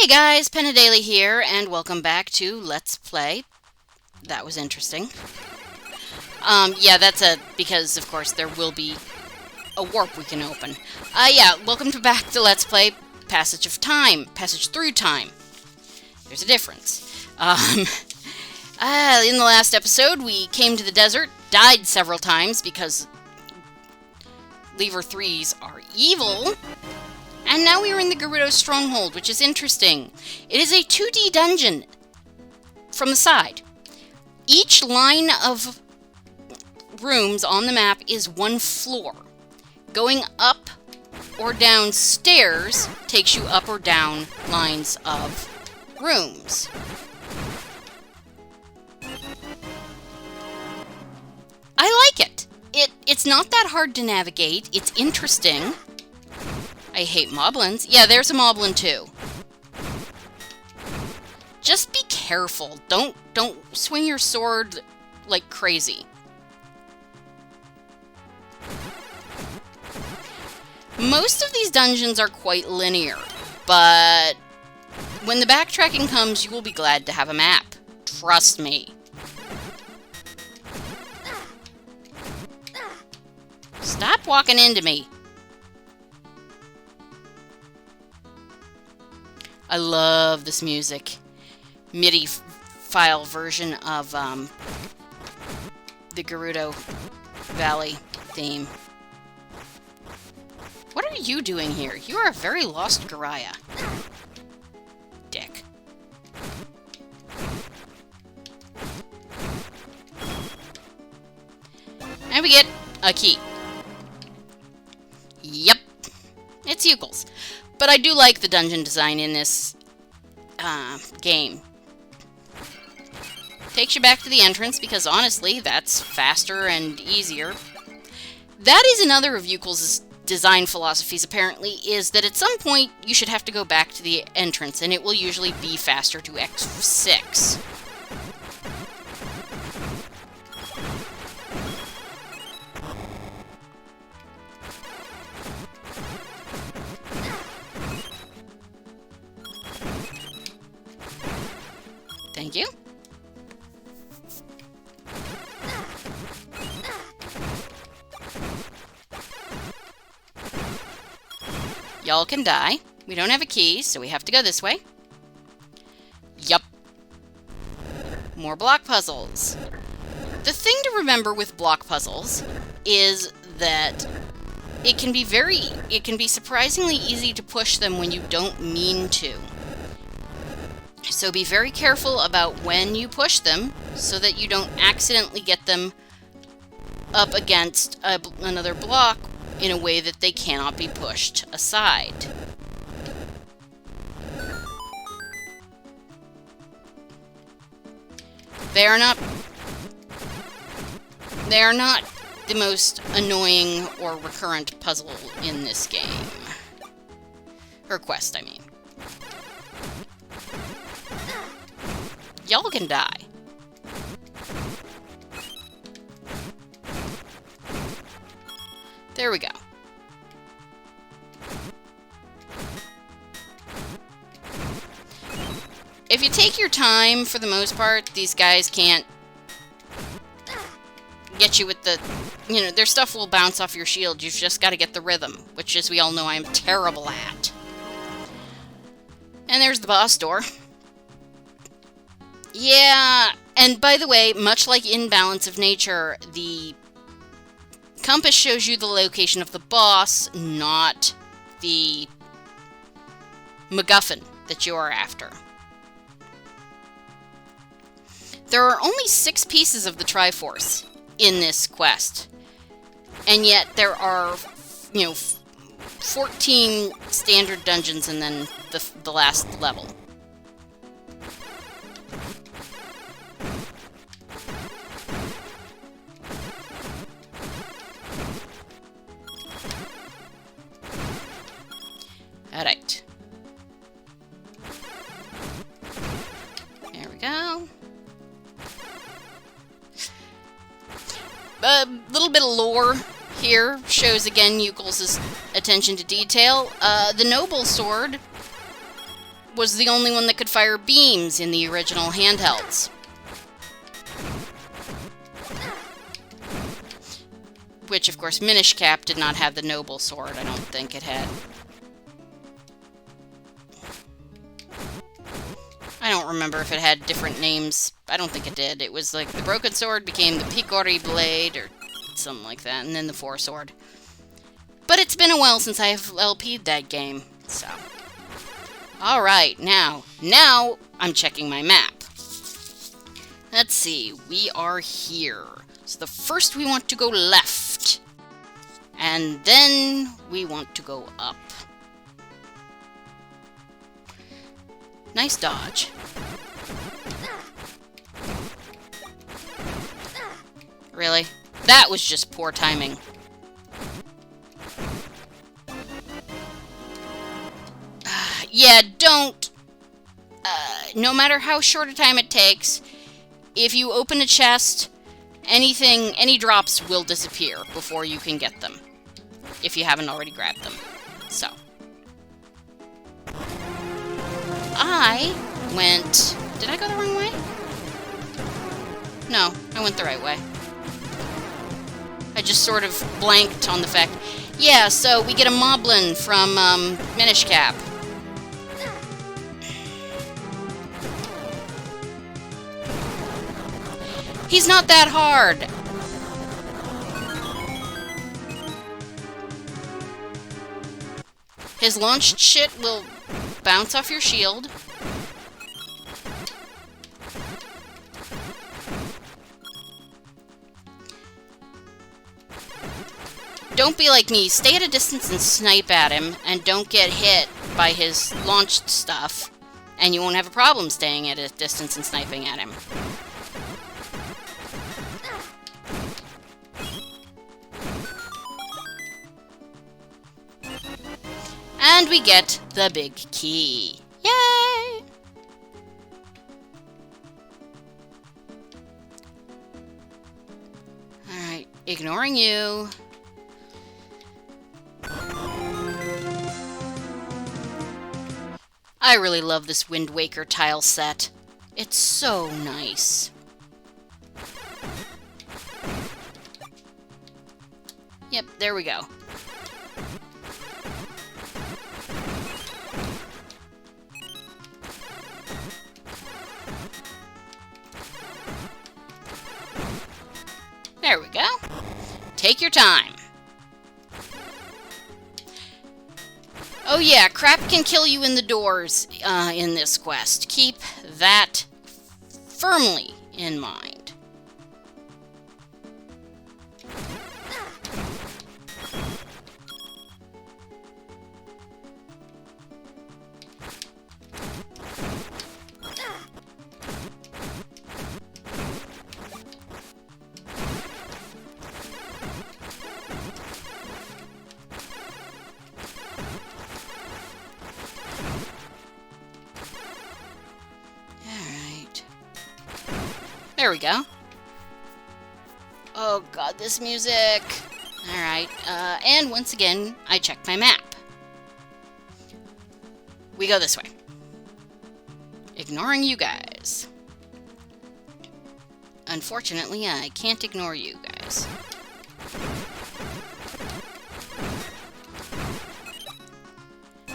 Hey guys, Penadaily here, and welcome back to Let's Play. That was interesting. Yeah, that's because of course there will be a warp we can open. Yeah, welcome back to Let's Play Passage of Time, Passage Through Time. There's a difference. In the last episode, we came to the desert, died several times because Lever 3s are evil. And now we are in the Gerudo stronghold, which is interesting. It is a 2D dungeon from the side. Each line of rooms on the map is one floor. Going up or down stairs takes you up or down lines of rooms. I like it. It's not that hard to navigate. It's interesting. I hate Moblins. Yeah, there's a Moblin too. Just be careful. Don't swing your sword like crazy. Most of these dungeons are quite linear, but when the backtracking comes, you will be glad to have a map. Trust me. Stop walking into me. I love this music. MIDI file version of the Gerudo Valley theme. What are you doing here? You are a very lost Gariah. Dick. And we get a key. Yep. It's Eucl's. But I do like the dungeon design in this game. Takes you back to the entrance because honestly, that's faster and easier. That is another of Eucl's design philosophies, apparently, is that at some point you should have to go back to the entrance, and it will usually be faster to X6. Thank you. Y'all can die. We don't have a key, so we have to go this way. Yup. More block puzzles. The thing to remember with block puzzles is that it can be surprisingly easy to push them when you don't mean to. So be very careful about when you push them so that you don't accidentally get them up against another block in a way that they cannot be pushed aside. They are not the most annoying or recurrent puzzle in this game. Or quest, I mean. Y'all can die. There we go. If you take your time, for the most part, these guys can't get you with the... You know, their stuff will bounce off your shield. You've just got to get the rhythm, which, as we all know, I'm terrible at. And there's the boss door. Yeah, and by the way, much like in Balance of Nature, the compass shows you the location of the boss, not the MacGuffin that you are after. There are only 6 pieces of the Triforce in this quest, and yet there are, 14 standard dungeons and then the last level. Alright. There we go. A little bit of lore here shows again Eucl's attention to detail. The noble sword was the only one that could fire beams in the original handhelds. Which, of course, Minish Cap did not have the Noble Sword. I don't think it had. I don't remember if it had different names. I don't think it did. It was like the Broken Sword became the Picori Blade or something like that, and then the Four Sword. But it's been a while since I've LP'd that game, so. Alright, now I'm checking my map. Let's see, we are here. So the first we want to go left. And then we want to go up. Nice dodge. Really? That was just poor timing. Yeah, don't... no matter how short a time it takes, if you open a chest, any drops will disappear before you can get them. If you haven't already grabbed them. So. I went... Did I go the wrong way? No, I went the right way. I just sort of blanked on the fact... Yeah, so we get a Moblin from, Minish Cap. He's not that hard! His launched shit will bounce off your shield. Don't be like me. Stay at a distance and snipe at him, and don't get hit by his launched stuff, and you won't have a problem staying at a distance and sniping at him. And we get the big key. Yay! Alright, ignoring you. I really love this Wind Waker tile set. It's so nice. Yep, there we go. There we go. Take your time. Oh yeah, crap can kill you in the doors in this quest. Keep that firmly in mind. There we go. Oh god, this music. Alright, and once again, I check my map. We go this way. Ignoring you guys. Unfortunately, I can't ignore you guys.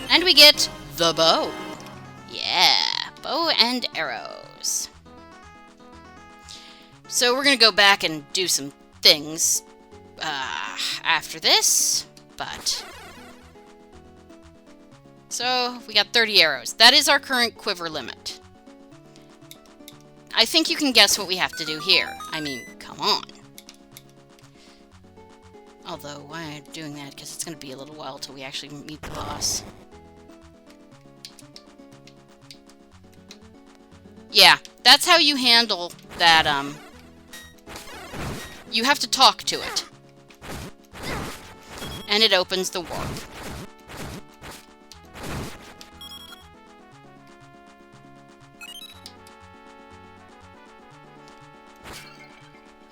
And we get the bow. Yeah, bow and arrows. So we're going to go back and do some things after this, but... So, we got 30 arrows. That is our current quiver limit. I think you can guess what we have to do here. I mean, come on. Although, why am I doing that? Because it's going to be a little while till we actually meet the boss. Yeah, that's how you handle that, You have to talk to it. And it opens the warp.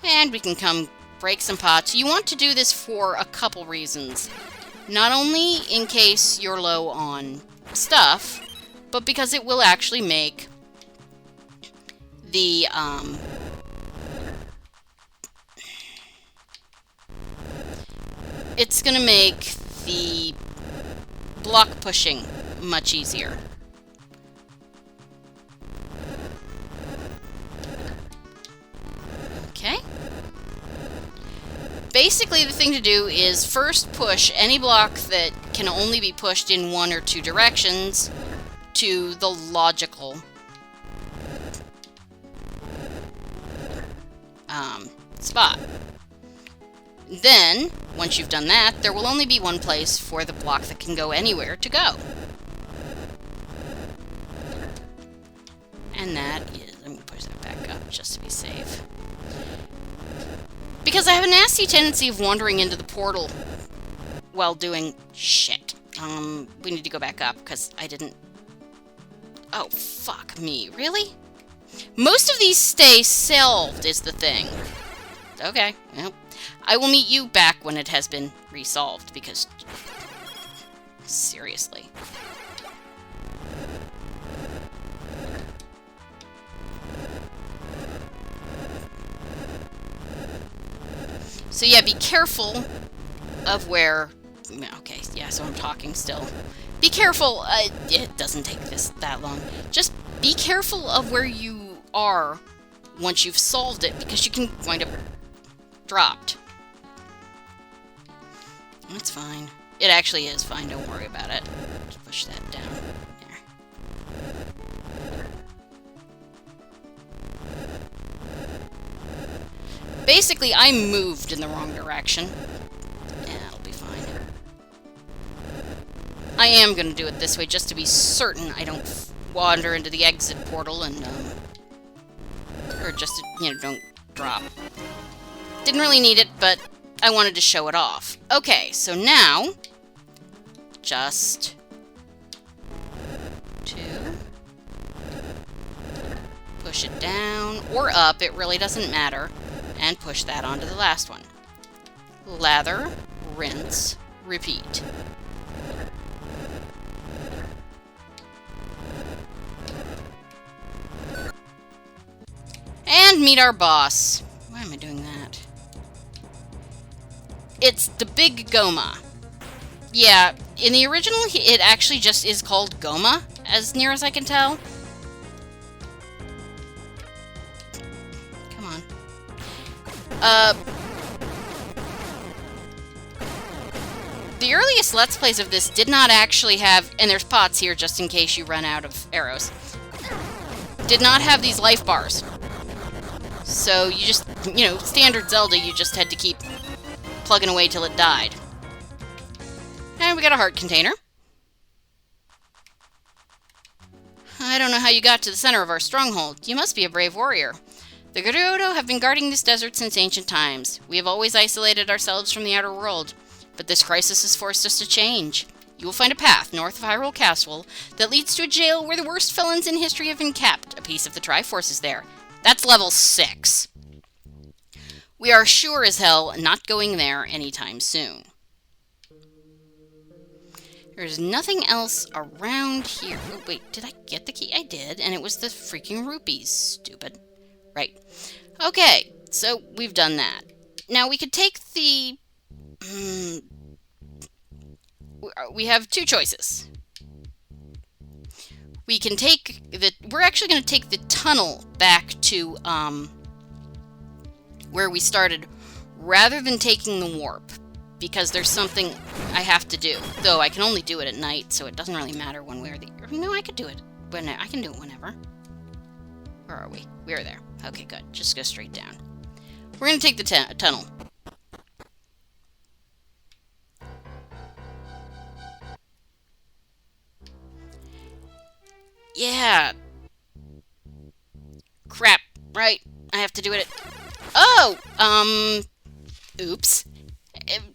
And we can come break some pots. You want to do this for a couple reasons. Not only in case you're low on stuff, but because it will actually make the, it's gonna make the block pushing much easier. Okay. Basically, the thing to do is first push any block that can only be pushed in one or two directions to the logical spot. Then, once you've done that, there will only be one place for the block that can go anywhere to go. And that is... let me push that back up just to be safe. Because I have a nasty tendency of wandering into the portal while doing shit. We need to go back up, because I didn't... oh, fuck me. Really? Most of these stay solved, is the thing. Okay, well, I will meet you back when it has been resolved, because... seriously. So yeah, be careful of where... okay, yeah, so I'm talking still. Be careful, it doesn't take this that long. Just be careful of where you are once you've solved it, because you can wind up dropped. That's fine. It actually is fine, don't worry about it. Just push that down. There. Basically, I moved in the wrong direction. Yeah, it'll be fine. I am going to do it this way, just to be certain I don't wander into the exit portal and, or just, you know, don't drop. Didn't really need it, but I wanted to show it off. Okay, so now, just to push it down, or up, it really doesn't matter, and push that onto the last one. Lather, rinse, repeat. And meet our boss. Why am I doing that? It's the Big Goma. Yeah, in the original, it actually just is called Goma, as near as I can tell. Come on. The earliest Let's Plays of this did not actually have, and there's pots here just in case you run out of arrows, did not have these life bars. So you just, you know, standard Zelda, you just had to keep plugging away till it died. And we got a heart container. I don't know how you got to the center of our stronghold. You must be a brave warrior. The Gerudo have been guarding this desert since ancient times. We have always isolated ourselves from the outer world, but this crisis has forced us to change. You will find a path north of Hyrule Castle that leads to a jail where the worst felons in history have been kept. A piece of the Triforce is there. That's level 6. We are sure as hell not going there anytime soon. There's nothing else around here. Oh, wait, did I get the key? I did, and it was the freaking rupees. Stupid. Right. Okay, so we've done that. Now we could take the... we have two choices. We can take the... we're actually going to take the tunnel back to, where we started, rather than taking the warp, because there's something I have to do. Though I can only do it at night, so it doesn't really matter one way or the... no, I could do it. I can do it whenever. Where are we? We are there. Okay, good. Just go straight down. We're going to take the tunnel. Yeah. Crap. Right. I have to do it at... oh! Oops.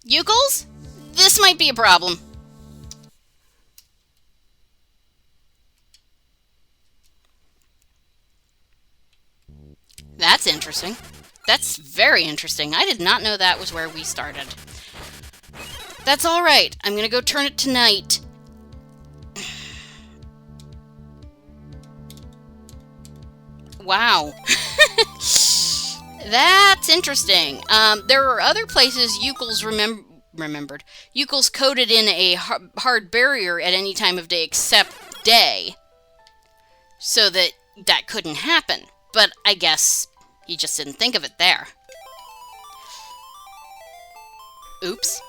Yukles? This might be a problem. That's interesting. That's very interesting. I did not know that was where we started. That's alright. I'm gonna go turn it to night. Wow. That's interesting. There are other places Euchles remembered. Euchles coded in a hard barrier at any time of day except day, so that couldn't happen. But I guess he just didn't think of it there. Oops.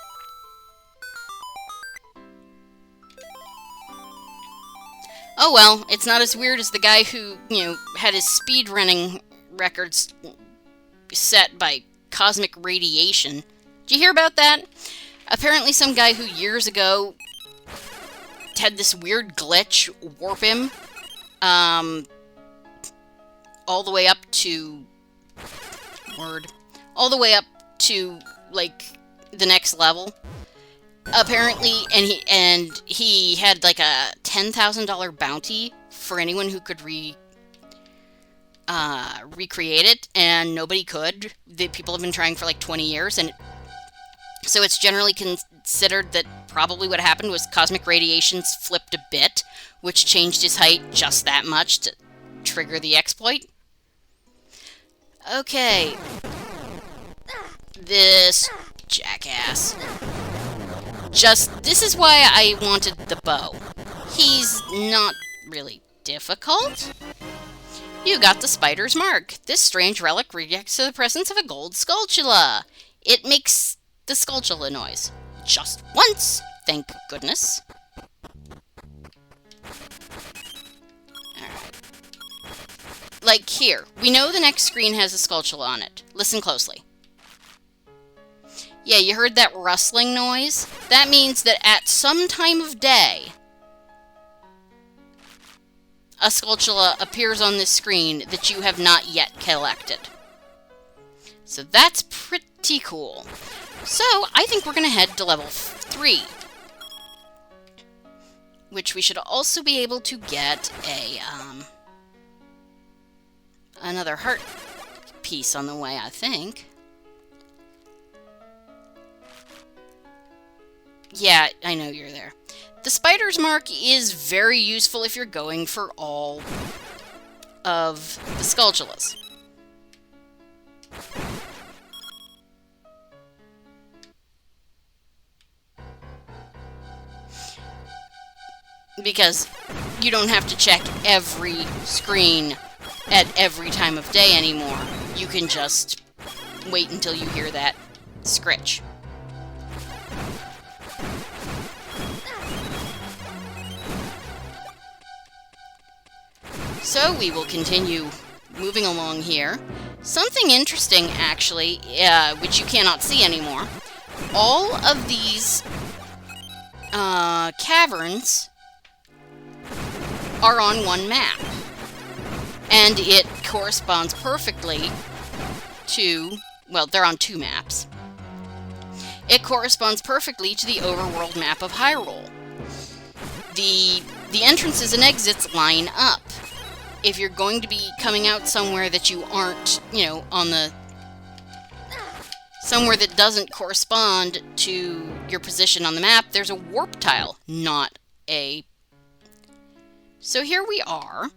Oh well, it's not as weird as the guy who, had his speedrunning records set by cosmic radiation. Did you hear about that? Apparently some guy who years ago had this weird glitch warp him all the way up to like the next level. Apparently, and he had like a $10,000 bounty for anyone who could recreate it, and nobody could. The people have been trying for like 20 years, and so it's generally considered that probably what happened was cosmic radiations flipped a bit, which changed his height just that much to trigger the exploit. Okay. This jackass. This is why I wanted the bow. He's not really difficult. You got the spider's mark. This strange relic reacts to the presence of a gold skulltula. It makes the skulltula noise. Just once, thank goodness. Alright. Like here, we know the next screen has a skulltula on it. Listen closely. Yeah, you heard that rustling noise? That means that at some time of day, a skulltula appears on this screen that you have not yet collected. So that's pretty cool. So, I think we're going to head to level 3. Which we should also be able to get another heart piece on the way, I think. Yeah, I know you're there. The spider's mark is very useful if you're going for all of the skulltulas. Because you don't have to check every screen at every time of day anymore. You can just wait until you hear that scritch. So we will continue moving along here. Something interesting, actually, which you cannot see anymore. All of these caverns are on one map. And it corresponds perfectly to... well, they're on 2 maps. It corresponds perfectly to the overworld map of Hyrule. The entrances and exits line up. If you're going to be coming out somewhere that you aren't, on the... somewhere that doesn't correspond to your position on the map, there's a warp tile, not a... So here we are.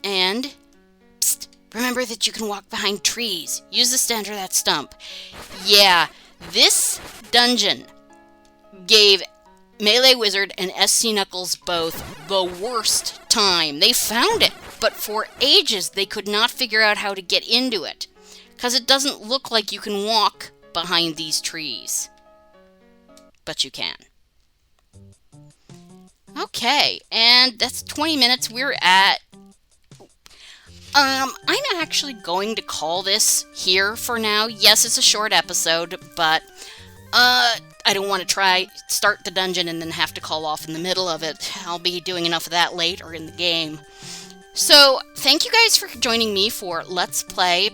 And... psst, remember that you can walk behind trees. Use the stand or that stump. Yeah, this dungeon gave Melee Wizard and SC Knuckles both the worst time. They found it, but for ages they could not figure out how to get into it. Because it doesn't look like you can walk behind these trees. But you can. Okay, and that's 20 minutes. We're at... I'm actually going to call this here for now. Yes, it's a short episode, but... I don't want to start the dungeon and then have to call off in the middle of it. I'll be doing enough of that later in the game. So, thank you guys for joining me for Let's Play,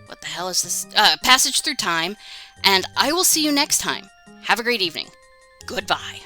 what the hell is this? Passage Through Time, and I will see you next time. Have a great evening. Goodbye.